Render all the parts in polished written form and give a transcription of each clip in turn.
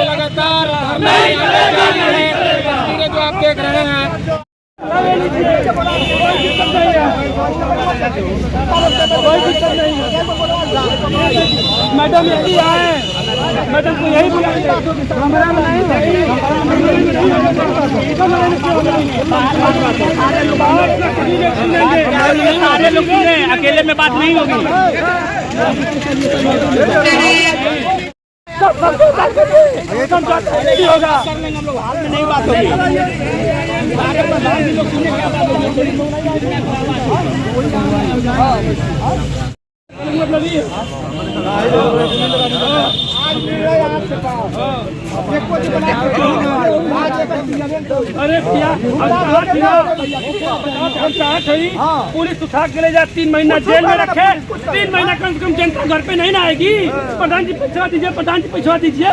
लगातार जो आप देख रहे हैं मैडम यही आए, मैडम को यही सारे लोग अकेले में बात नहीं होगी। होगा हम लोग हाल में नहीं बात होगी। सारे प्रधान जी लोग सुने क्या बात पुलिस उठा के ले जा, 3 महीना जेल में रखे, 3 महीना कम से कम जनता घर पे नहीं ना आएगी। प्रधान जी पैसा दीजिए, प्रधान जी पैसा दीजिए,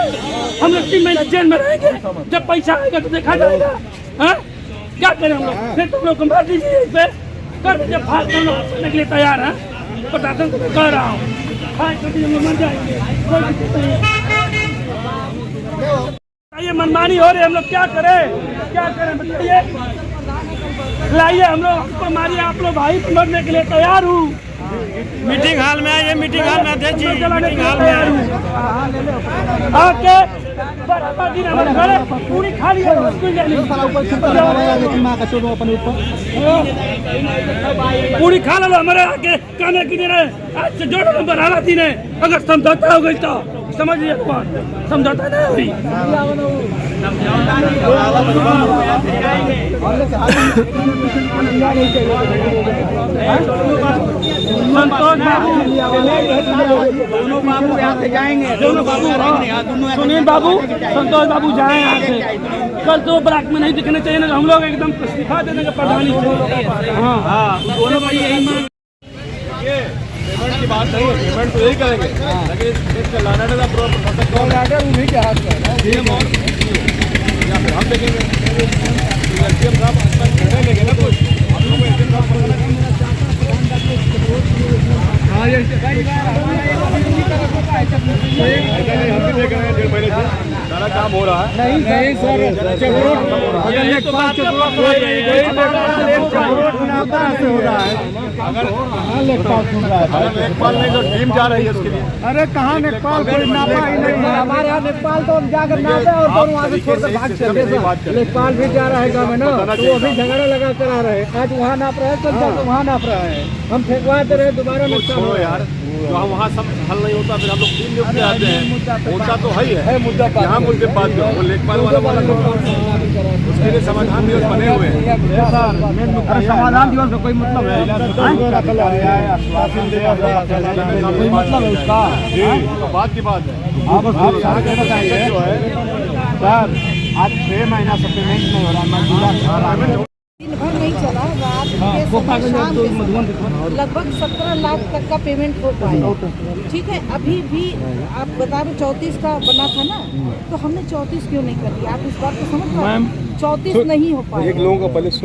हम लोग 3 महीना जेल में रहेंगे। जब पैसा आएगा तो देखा जाएगा। हाँ क्या करें हम लोग, फिर तुम लोग को मार दीजिए, इस पे कर दीजिए फास्ट। हम लोग करने के लिए तैयार हैं, प्रशासन को कह रहा हूँ मर जाएंगे। ये मनमानी हो रही है, हम लोग क्या करें बताइए। लाइए हम लोग, हमको मारिए, आप लोग भाई मरने के लिए तैयार हूँ। मीटिंग हॉल में आइए, मीटिंग हॉल में अध्यक्ष जी, मीटिंग हॉल में आके पूरी खाली पूरी खा लो हमारे आके कहने की दिन आज से जोड़ो नंबर आना थी ने। अगर समझौता हो गई तो समझिए, समझौता नहीं हुई। संतोष बाबू, दोनों बाबू यहाँ से जाएंगे, दोनों बाबू, सुनील बाबू, संतोष बाबू जाए यहाँ से। कल तो ब्लॉक में नहीं दिखने चाहिए ना, हम लोग एकदम इस्तीफा दे देंगे प्रधानी से। हाँ दोनों भाई यही मांग। पेमेंट की बात नहीं है, पेमेंट तो यही करेंगे, लेकिन इसका लाना का प्रोटोकॉल उन्हीं के हाथ में है या फिर हम देखेंगे। एसडीएम साहब निर्णय लेंगे ना, कुछ हम लोग एसडीएम साहब हम भी देख रहे हैं 1.5 महीने से सारा काम हो रहा है। नहीं सर, अगर लेखपाल से हो रहा है, अगर लेखपाल सुन रहा है, लेखपाल नहीं तो टीम जा रही है उसके लिए। अरे कहाँ लेखपाल, कोई नापा ही नहीं है हमारे यहाँ। लेखपाल तो हम जाकर नापे और तो वहाँ से छोड़कर भाग चले। लेखपाल भी जा रहा है गाँव में ना, तो वो भी झगड़ा लगा कर आ रहे हैं। आज वहाँ नाप रहे हैं, कल जाकर वहाँ नाप रहा है। हम फेंकवाते रहे, दोबारा छोड़ो यार, तो हम वहाँ सब हल नहीं होता, फिर हम लोग टीम नियुक्त आते हैं। मुद्दा तो है मुद्दा, यहाँ मुद्दे बात जो वो लेखपाल वाला उसके लिए समाधान दिवस बने हुए हैं। समाधान दिवस का कोई मतलब है, कोई मतलब है उसका? बात की बात है। आप कहना चाहिए जो है सर, आज 6 महीना से पेमेंट नहीं हो रहा है, दिन भर नहीं चला, रात के शाम लगभग 17 लाख तक का पेमेंट हो पाया। ठीक है, अभी भी आप बता रहे 34 का बना था ना, तो हमने 34 क्यों नहीं कर दिया? आप इस बात को समझ रहे हैं? 34 नहीं हो पाया,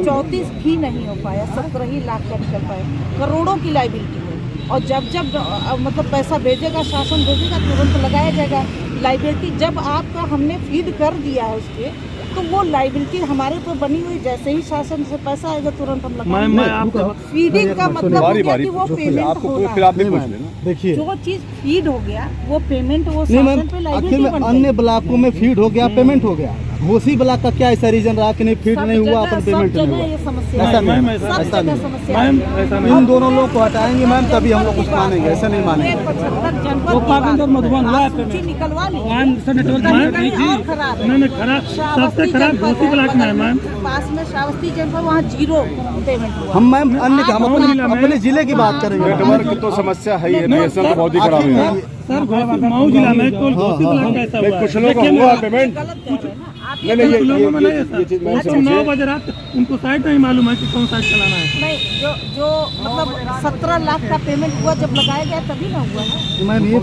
34 भी नहीं हो पाया, 17 ही लाख का निकल पाया। करोड़ों की लाइबिलिटी है, और जब मतलब पैसा भेजेगा, शासन भेजेगा, तुरंत लगाया जाएगा लाइबिलिटी। जब आपका हमने फीड कर दिया है उसके, तो वो लाइबिलिटी हमारे ऊपर बनी हुई। जैसे ही शासन से पैसा आएगा तुरंत हम लगाएंगे। फीडिंग का मतलब हो गया कि वो पेमेंट हो रहा है। देखिए, जो चीज फीड हो गया वो पेमेंट, वो शासन पे लाइबिलिटी बन गई। अन्य ब्लॉकों में फीड हो गया, पेमेंट हो गया। घोसी ब्लॉक का क्या ऐसा रीजन रहा कि नहीं फीड नहीं हुआ, अपन पेमेंट नहीं हुआ? ये समस्या ऐसा नहीं, इन दोनों लोग को हटाएंगे मैम, तभी हम लोग कुछ मानेंगे, ऐसा नहीं मानेंगे। 75 जनपद निकलवा ली, सबसे खराब घोसी ब्लॉक में है मैम, पास में श्रावस्ती जनपद, वहाँ 0 पेमेंट हुआ। हम मैम अन्य हम अपने जिले की बात करेंगे। नेटवर्क तो समस्या है, ये तो बहुत ही खराब है सर। मऊ जिला में कुछ लोग हुआ पेमेंट नहीं, ये चीज मैंने अच्छा, 9 बजे रात उनको साइट नहीं मालूम है कि कौन साइट चलाना है। नहीं, जो मतलब 17 लाख का पेमेंट हुआ, जब लगाया गया तभी ना हुआ है। मैम ये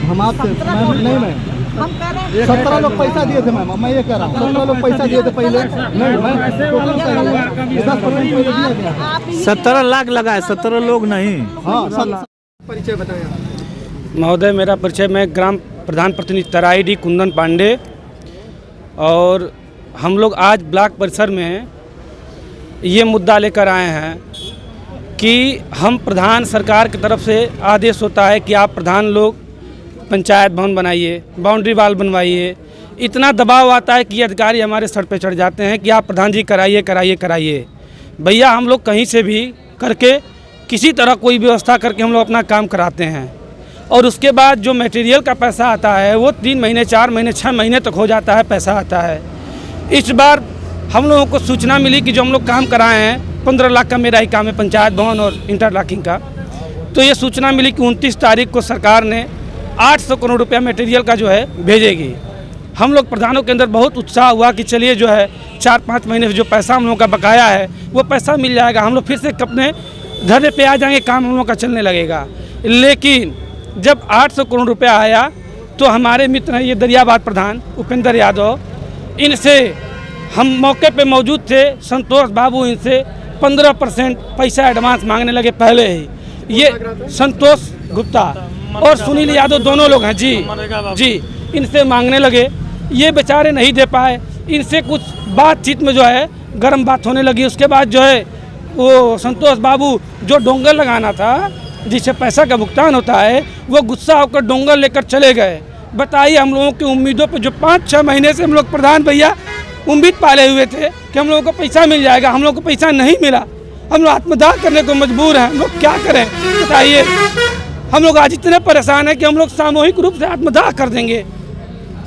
हम आपसे नहीं मैम, हम कह रहे हैं 17 लोग पैसा दिए थे मैम, मैं ये कह रहा हूँ 17 लोग पैसा दिए थे पहले। नहीं मैम, 17 लाख लगा है, 17 लोग नहीं। हाँ, परिचय बताया। महोदय, मेरा परिचय, मैं ग्राम प्रधान प्रतिनिधि तराई डी कुंदन पांडे, और हम लोग आज ब्लॉक परिसर में ये मुद्दा लेकर आए हैं कि हम प्रधान सरकार की तरफ से आदेश होता है कि आप प्रधान लोग पंचायत भवन बनाइए, बाउंड्री वाल बनवाइए। इतना दबाव आता है कि अधिकारी हमारे सर पे चढ़ जाते हैं कि आप प्रधान जी कराइए कराइए कराइए। भैया, हम लोग कहीं से भी करके किसी तरह कोई व्यवस्था करके हम लोग अपना काम कराते हैं, और उसके बाद जो मटेरियल का पैसा आता है वो 3 महीने 4 महीने 6 महीने तक हो जाता है, पैसा आता है। इस बार हम लोगों को सूचना मिली कि जो हम लोग काम कराए हैं 15 लाख का मेरा ही काम है, पंचायत भवन और इंटरलॉकिंग का। तो ये सूचना मिली कि 29 तारीख को सरकार ने 800 करोड़ रुपया मटेरियल का जो है भेजेगी। हम लोग प्रधानों के अंदर बहुत उत्साह हुआ कि चलिए जो है 4-5 महीने से जो पैसा हम लोगों का बकाया है वो पैसा मिल जाएगा, हम लोग फिर से अपने धरने पे आ जाएंगे, काम हम लोग का चलने लगेगा। लेकिन जब 800 करोड़ रुपया आया तो हमारे मित्र हैं ये दरियाबाद प्रधान उपेंद्र यादव, इनसे हम मौके पे मौजूद थे, संतोष बाबू इनसे 15% पैसा एडवांस मांगने लगे पहले ही। ये संतोष गुप्ता और सुनील यादव दोनों लोग हैं जी, इनसे मांगने लगे। ये बेचारे नहीं दे पाए, इनसे कुछ बातचीत में जो है गर्म बात होने लगी। उसके बाद जो है वो संतोष बाबू जो डोंगर लगाना था जिससे पैसा का भुगतान होता है, वो गुस्सा होकर डोंगर लेकर चले गए। बताइए, हम लोगों की उम्मीदों पे जो 5-6 महीने से हम लोग प्रधान भैया उम्मीद पाले हुए थे कि हम लोगों को पैसा मिल जाएगा, हम लोग को पैसा नहीं मिला। हम लोग आत्मदाह करने को मजबूर हैं। हम लोग क्या करें बताइए। हम लोग आज इतने परेशान हैं कि हम लोग सामूहिक रूप से आत्मदाह कर देंगे।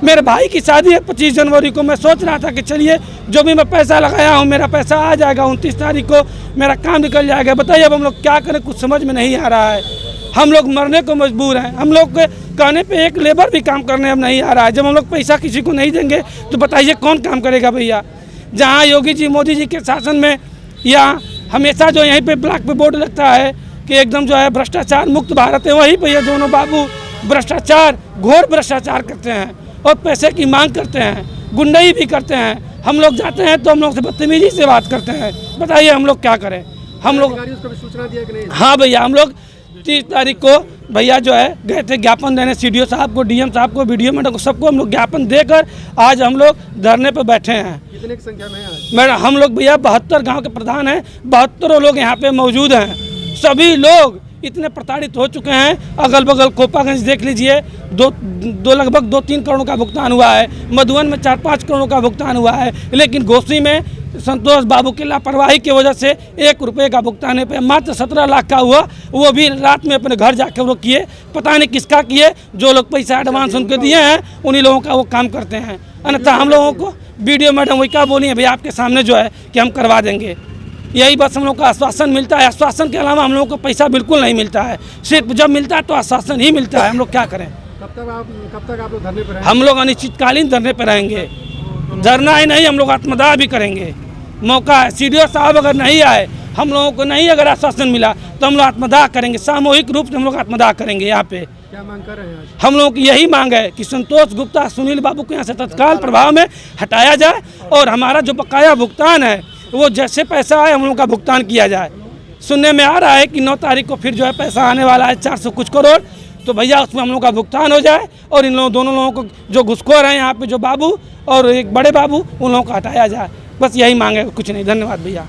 मेरे भाई की शादी है 25 जनवरी को। मैं सोच रहा था कि चलिए जो भी मैं पैसा लगाया हूँ मेरा पैसा आ जाएगा, 29 तारीख को मेरा काम निकल जाएगा। बताइए अब हम लोग क्या करें, कुछ समझ में नहीं आ रहा है। हम लोग मरने को मजबूर हैं। हम लोग के कहने पे एक लेबर भी काम करने अब नहीं आ रहा है। जब हम लोग पैसा किसी को नहीं देंगे तो बताइए कौन काम करेगा भैया। जहाँ योगी जी मोदी जी के शासन में या हमेशा जो यहीं पे ब्लॉक पे बोर्ड लगता है कि एकदम जो है भ्रष्टाचार मुक्त भारत है, वहीं पे ये दोनों बाबू भ्रष्टाचार, घोर भ्रष्टाचार करते हैं और पैसे की मांग करते हैं, गुंडाई भी करते हैं। हम लोग जाते हैं तो हम लोग से बदतमीजी से बात करते हैं। बताइए हम लोग क्या करें। हम लोग सूचना दिया कि नहीं? हाँ भैया, हम लोग 30 तारीख को भैया जो है गए थे ज्ञापन देने CDO साहब को, DM साहब को, BDO मैडम को, सबको हम लोग ज्ञापन देकर आज हम लोग धरने पर बैठे हैं। कितने की संख्या में है? मैडम हम लोग भैया 72 गांव के प्रधान हैं, 72 लोग यहाँ पे मौजूद हैं। सभी लोग इतने प्रताड़ित हो चुके हैं। अगल बगल कोपागंज देख लीजिए, लगभग 2-3 करोड़ का भुगतान हुआ है। मधुबन में 4-5 करोड़ का भुगतान हुआ है। लेकिन घोसी में संतोष बाबू की लापरवाही की वजह से 1 रुपये का भुगतान नहीं पे, मात्र 17 लाख का हुआ। वो भी रात में अपने घर जाके वो किए, पता नहीं किसका किए। जो लोग पैसा एडवांस उनको दिए हैं उन्हीं लोगों का वो काम करते हैं। अन्यथा हम लोगों को BDO मैडम वही क्या बोली है भैया आपके सामने जो है कि हम करवा देंगे। यही बस हम लोग का आश्वासन मिलता है। आश्वासन के अलावा हम लोगों को पैसा बिल्कुल नहीं मिलता है। सिर्फ जब मिलता है तो आश्वासन ही मिलता है। हम लोग क्या करें। कब तक आप लोग धरने पर रहेंगे? हम लोग अनिश्चितकालीन धरने पर रहेंगे। धरना ही नहीं, हम लोग आत्मदाह भी करेंगे। मौका है, CDO साहब अगर नहीं आए, हम लोगों को नहीं अगर आश्वासन मिला तो हम लोग आत्मदाह करेंगे। सामूहिक रूप से हम लोग आत्मदाह करेंगे। यहाँ पे क्या मांग कर रहे हैं आज? हम लोगों की यही मांग है कि संतोष गुप्ता, सुनील बाबू को यहाँ से तत्काल प्रभाव में हटाया जाए और हमारा जो बकाया भुगतान है वो जैसे पैसा आए हम लोगों का भुगतान किया जाए। सुनने में आ रहा है कि 9 तारीख को फिर जो है पैसा आने वाला है 400 कुछ करोड़, तो भैया उसमें हम लोग का भुगतान हो जाए और इन लोगों दोनों लोगों को जो घुसखोर हैं यहाँ पे, जो बाबू और एक बड़े बाबू, उन लोगों को हटाया जाए। बस यही मांग है, कुछ नहीं। धन्यवाद भैया।